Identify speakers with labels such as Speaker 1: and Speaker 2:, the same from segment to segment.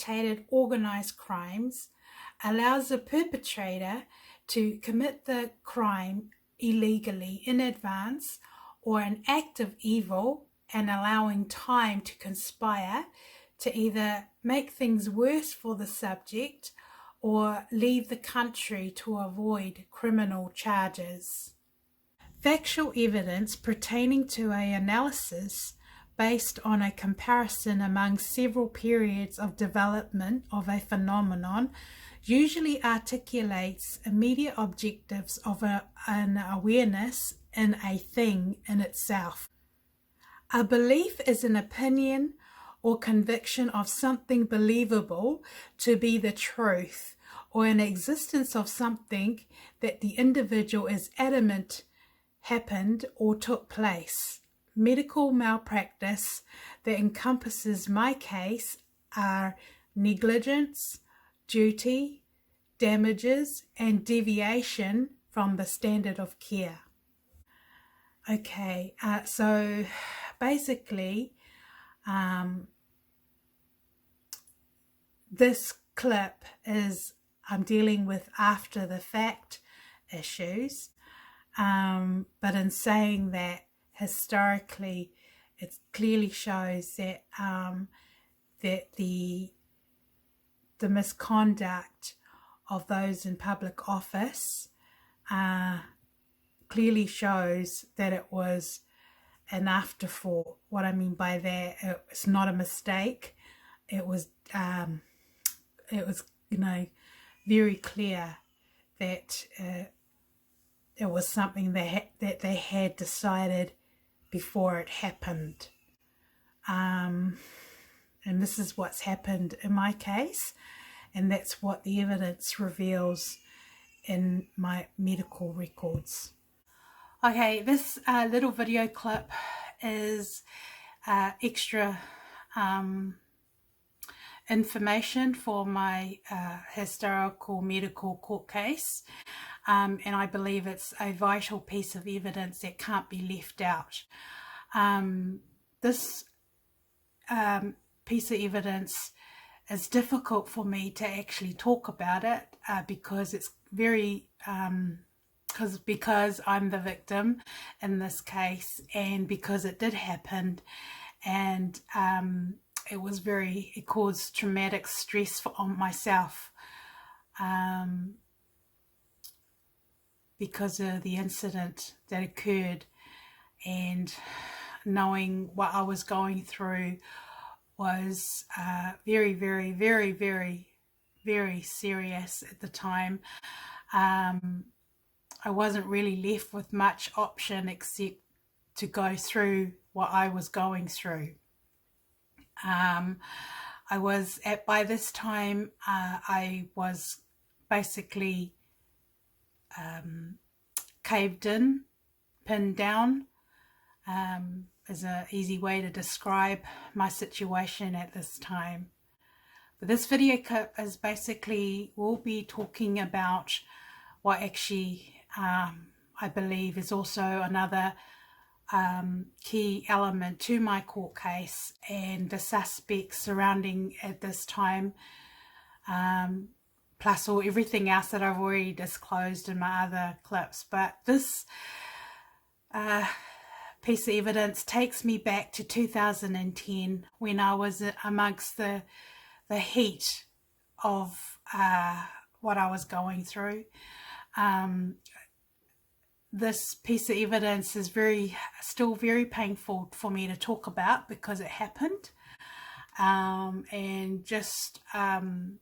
Speaker 1: premeditated organized crimes allows the perpetrator to commit the crime illegally in advance, or an act of evil, and allowing time to conspire to either make things worse for the subject or leave the country to avoid criminal charges. Factual evidence pertaining to an analysis based on a comparison among several periods of development of a phenomenon usually articulates immediate objectives of an awareness in a thing in itself. A belief is an opinion or conviction of something believable to be the truth, or an existence of something that the individual is adamant happened or took place. Medical malpractice that encompasses my case are negligence, duty, damages, and deviation from the standard of care. Okay, so basically, this clip is I'm dealing with after the fact issues, but in saying that, historically it clearly shows that that the misconduct of those in public office clearly shows that it was an afterthought. What I mean by that, it's not a mistake. It was very clear that it was something that they had decided before it happened. And this is what's happened in my case, and that's what the evidence reveals in my medical records. Okay, this little video clip is extra information for my historical medical court case, and I believe it's a vital piece of evidence that can't be left out. This piece of evidence is difficult for me to actually talk about it because it's very because I'm the victim in this case, and because it did happen, and it caused traumatic stress on myself because of the incident that occurred, and knowing what I was going through was very, very, very, very, very serious at the time. I wasn't really left with much option except to go through what I was going through. By this time, I was basically caved in, pinned down, is an easy way to describe my situation at this time. But this video clip is basically, we'll be talking about what actually I believe is also another key element to my court case, and the suspects surrounding at this time, plus everything else that I've already disclosed in my other clips. But this piece of evidence takes me back to 2010, when I was amongst the heat of what I was going through. This piece of evidence is still very painful for me to talk about because it happened, and just the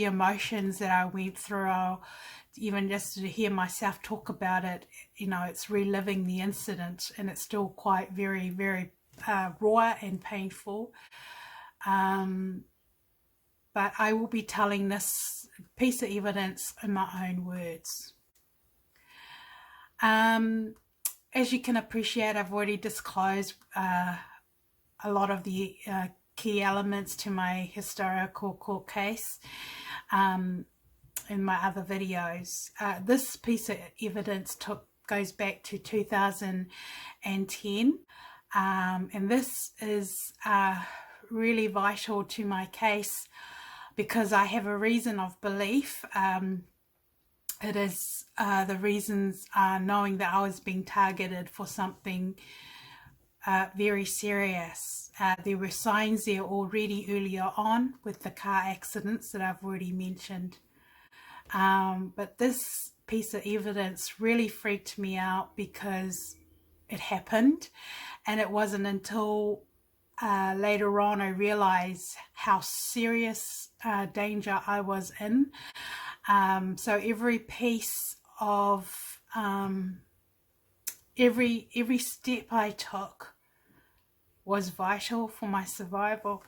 Speaker 1: emotions that I went through, even just to hear myself talk about it, it's reliving the incident, and it's still quite very, very raw and painful. But I will be telling this piece of evidence in my own words. As you can appreciate, I've already disclosed a lot of the key elements to my historical court case in my other videos. This piece of evidence goes back to 2010, and this is really vital to my case because I have a reason of belief. It is the reasons are knowing that I was being targeted for something very serious. There were signs there already earlier on with the car accidents that I've already mentioned. But this piece of evidence really freaked me out because it happened, and it wasn't until later on I realized how serious danger I was in. So every piece of every step I took was vital for my survival.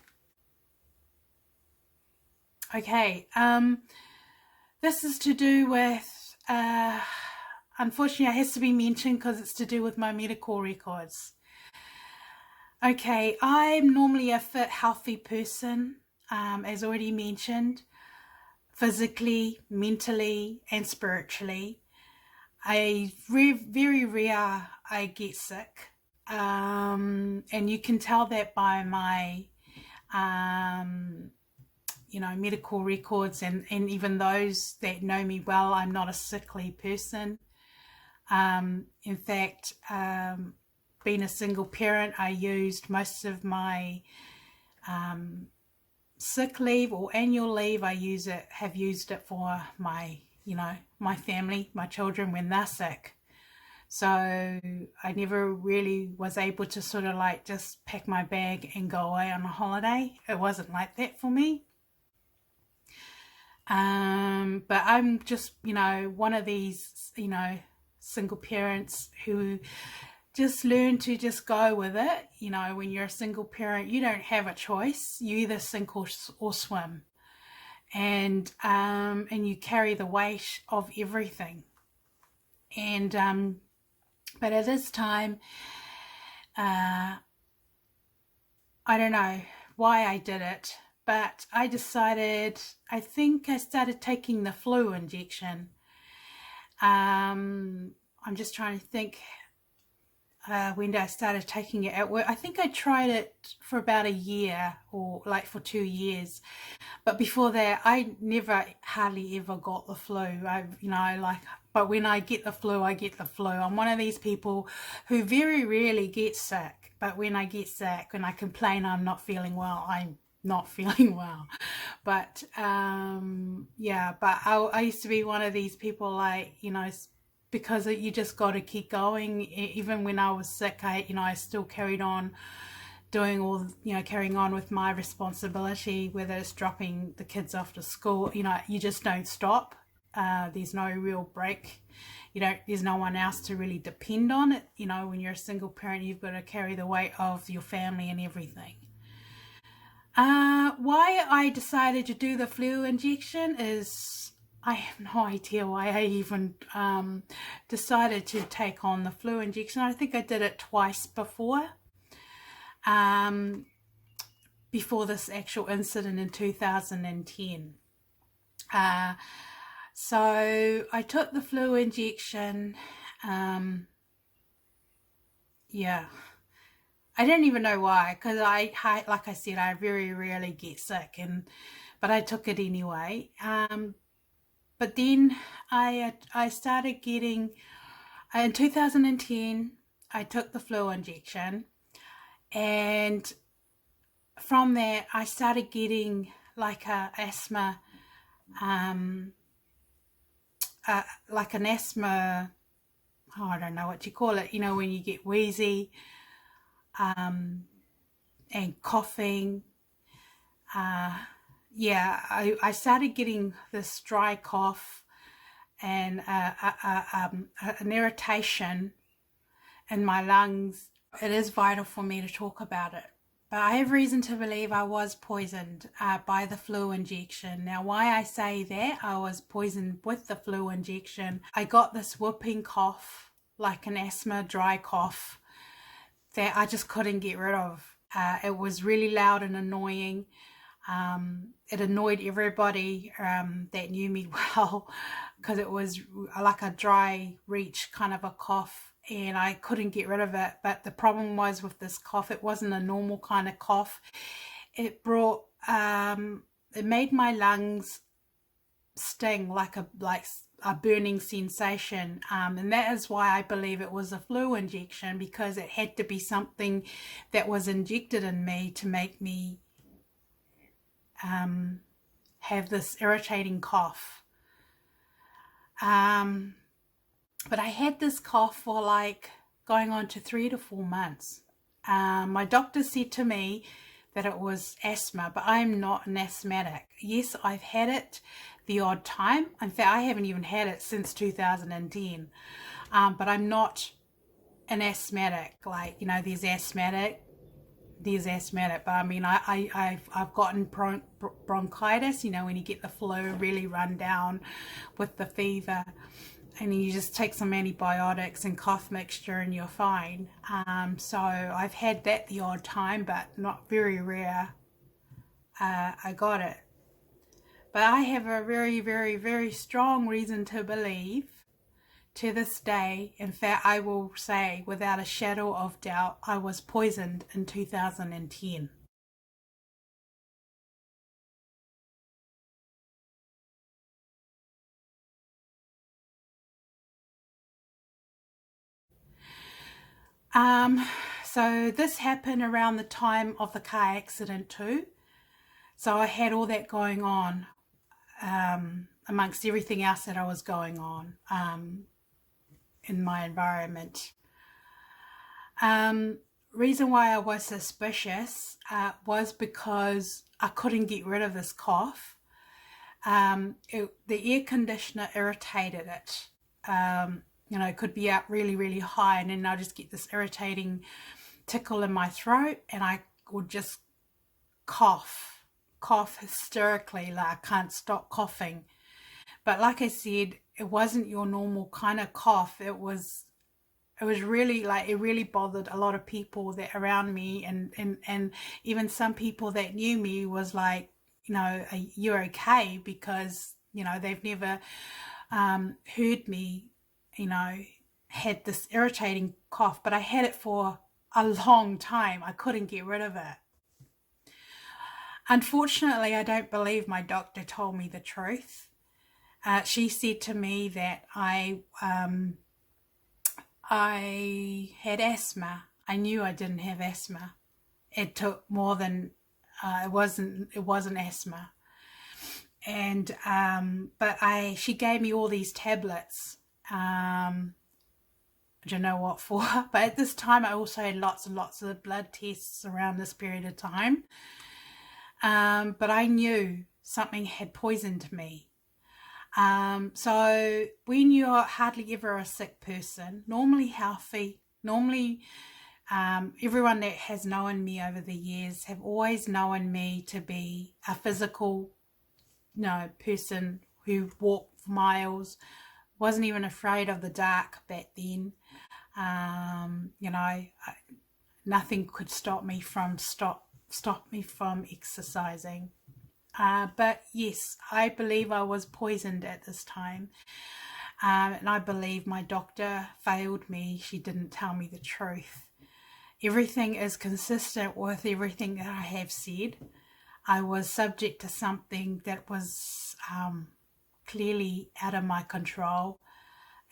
Speaker 1: Okay, this is to do with, unfortunately it has to be mentioned because it's to do with my medical records. Okay, I'm normally a fit, healthy person, as already mentioned, physically, mentally, and spiritually. Very rare I get sick, and you can tell that by my medical records, and even those that know me well, I'm not a sickly person. In fact, being a single parent, I used most of my sick leave or annual leave. Have used it for my family, my children when they're sick. So I never really was able to sort of like just pack my bag and go away on a holiday. It wasn't like that for me. But I'm just, one of these, single parents who just learn to just go with it. When you're a single parent, you don't have a choice. You either sink or swim, and you carry the weight of everything. And but at this time, I don't know why I did it, but I decided, I think I started taking the flu injection. I'm just trying to think when I started taking it at work. I think I tried it for about a year, or like for 2 years. But before that, I hardly ever got the flu. But when I get the flu, I get the flu. I'm one of these people who very rarely get sick. But when I get sick, when I complain I'm not feeling well, I'm not feeling well. But but I used to be one of these people, because you just got to keep going. Even when I was sick, I still carried on doing carrying on with my responsibility, whether it's dropping the kids off to school. You just don't stop. There's no real break. There's no one else to really depend on it. When you're a single parent, you've got to carry the weight of your family and everything. Why I decided to do the flu injection is, I have no idea why I even decided to take on the flu injection. I think I did it twice before this actual incident in 2010. So I took the flu injection. I don't even know why, because like I said, I very rarely get sick, but I took it anyway. But then I started getting, in 2010, I took the flu injection, and from that I started getting like an asthma, I don't know what you call it, when you get wheezy, and coughing. I started getting this dry cough and an irritation in my lungs. It is vital for me to talk about it. But I have reason to believe I was poisoned by the flu injection. Now, why I say that I was poisoned with the flu injection, I got this whooping cough, like an asthma dry cough, that I just couldn't get rid of. It was really loud and annoying. It annoyed everybody that knew me well, because it was like a dry reach kind of a cough, and I couldn't get rid of it. But the problem was with this cough, it wasn't a normal kind of cough. it brought it made my lungs sting like a burning sensation, and that is why I believe it was a flu injection, because it had to be something that was injected in me to make me have this irritating cough. But I had this cough for like going on to 3 to 4 months. My doctor said to me that it was asthma, but I'm not an asthmatic. Yes, I've had it the odd time. In fact, I haven't even had it since 2010. But I'm not an asthmatic. Like, you know, there's asthmatic, but I mean, I've gotten bronchitis, you know, when you get the flu really run down with the fever, and you just take some antibiotics and cough mixture and you're fine. So I've had that the odd time, but not very rare. I got it. But I have a very, very, very strong reason to believe to this day, in fact, I will say without a shadow of doubt, I was poisoned in 2010. Um, so this happened around the time of the car accident too. So I had all that going on, amongst everything else that I was going on, in my environment. Reason why I was suspicious was because I couldn't get rid of this cough. The air conditioner irritated it. You know, it could be up really, really high, and then I just get this irritating tickle in my throat, and I would just cough hysterically, like I can't stop coughing. But like I said, it wasn't your normal kind of cough. It was really like, it really bothered a lot of people that around me, and even some people that knew me was like, you know, you're okay, because you know they've never heard me, you know, had this irritating cough, but I had it for a long time. I couldn't get rid of it. Unfortunately, I don't believe my doctor told me the truth. She said to me that I had asthma. I knew I didn't have asthma. It took more than it wasn't asthma. And but she gave me all these tablets. I don't know what for, but at this time I also had lots and lots of blood tests around this period of time. But I knew something had poisoned me. So when you're hardly ever a sick person, normally healthy, normally everyone that has known me over the years have always known me to be a physical, you know, person who walked for miles, wasn't even afraid of the dark back then. You know, nothing could stop me from exercising. But yes, I believe I was poisoned at this time. And I believe my doctor failed me. She didn't tell me the truth. Everything is consistent with everything that I have said. I was subject to something that was clearly out of my control,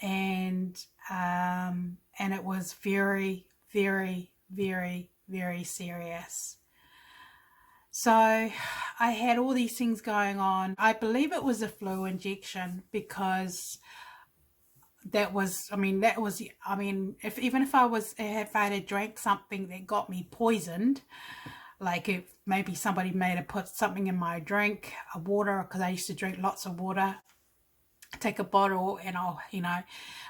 Speaker 1: and it was very, very, very, very serious. So I had all these things going on. I believe it was a flu injection, because if I had drank something that got me poisoned, like if maybe somebody made have put something in my drink, water, because I used to drink lots of water, take a bottle and I'll, you know,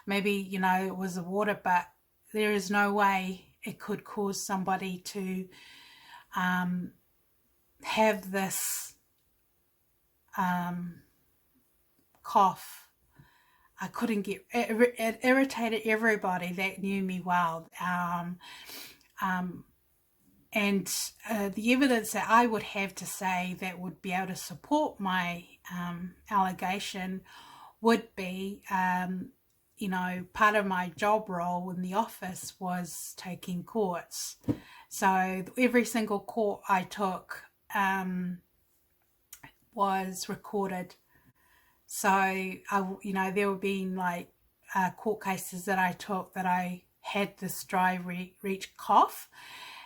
Speaker 1: maybe, you know, it was the water, but there is no way it could cause somebody to have this cough. I couldn't get it. It irritated everybody that knew me well. And the evidence that I would have to say that would be able to support my allegation would be, you know, part of my job role in the office was taking courts. So every single court I took, was recorded. So there were been like court cases that I took that I had this dry reach cough,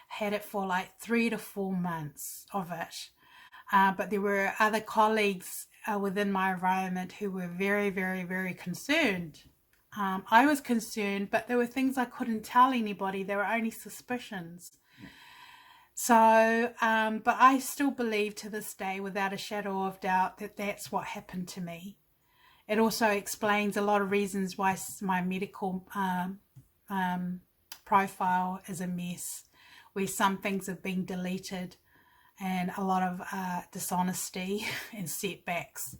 Speaker 1: had it for like 3 to 4 months of it. But there were other colleagues within my environment who were very, very, very concerned. I was concerned, but there were things I couldn't tell anybody. There were only suspicions. So, but I still believe to this day, without a shadow of doubt, that that's what happened to me. It also explains a lot of reasons why my medical profile is a mess, where some things have been deleted and a lot of dishonesty and setbacks.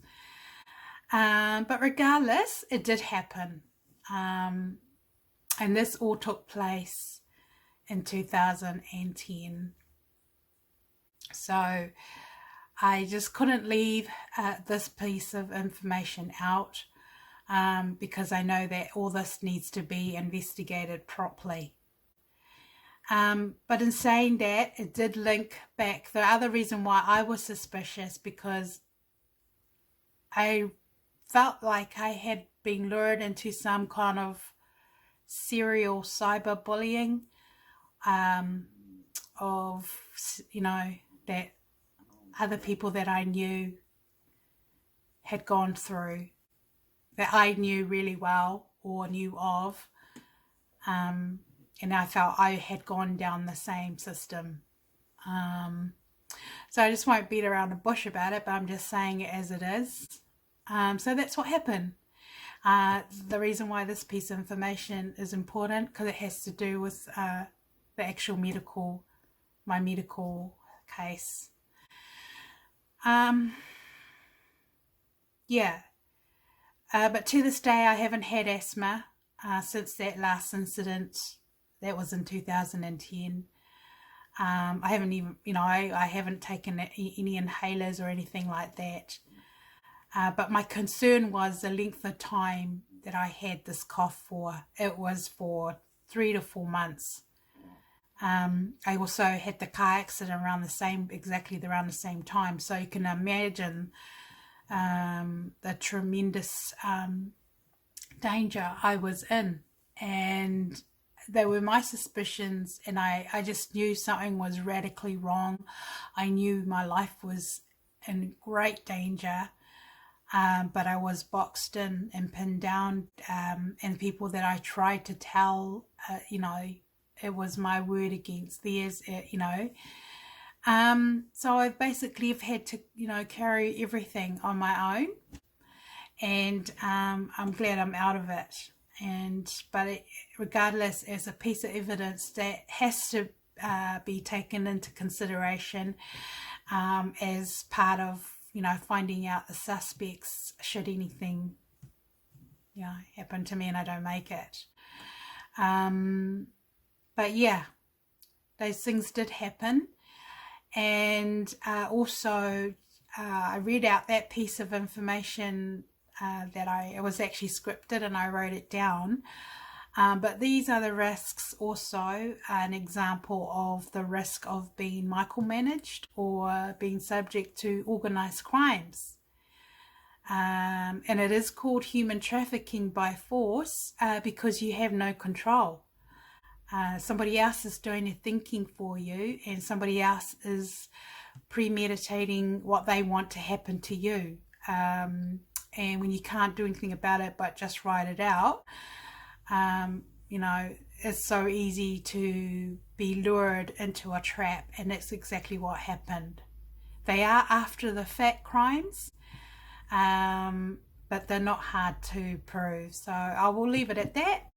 Speaker 1: But regardless, it did happen. And this all took place in 2010. So I just couldn't leave this piece of information out because I know that all this needs to be investigated properly. But in saying that, it did link back. The other reason why I was suspicious, because I felt like I had been lured into some kind of serial cyberbullying of, that other people that I knew had gone through, that I knew really well or knew of. And I felt I had gone down the same system. So I just won't beat around the bush about it, but I'm just saying it as it is. So that's what happened. The reason why this piece of information is important, because it has to do with the actual my medical case. But to this day I haven't had asthma since that last incident. That was in 2010. I haven't even, I haven't taken any inhalers or anything like that. But my concern was the length of time that I had this cough for. It was for 3 to 4 months. I also had the car accident exactly around the same time. So you can imagine the tremendous danger I was in. And they were my suspicions, and I just knew something was radically wrong. I knew my life was in great danger. But I was boxed in and pinned down, and people that I tried to tell, it was my word against theirs, So I basically have had to, carry everything on my own, and I'm glad I'm out of it. But regardless, as a piece of evidence that has to be taken into consideration as part of, finding out the suspects should anything, happen to me and I don't make it. But yeah, those things did happen. And also I read out that piece of information that it was actually scripted, and I wrote it down. But these are the risks also, an example of the risk of being micromanaged or being subject to organised crimes. And it is called human trafficking by force because you have no control. Somebody else is doing the thinking for you, and somebody else is premeditating what they want to happen to you. And when you can't do anything about it but just write it out, it's so easy to be lured into a trap, and that's exactly what happened. They are after the fact crimes, but they're not hard to prove. So I will leave it at that.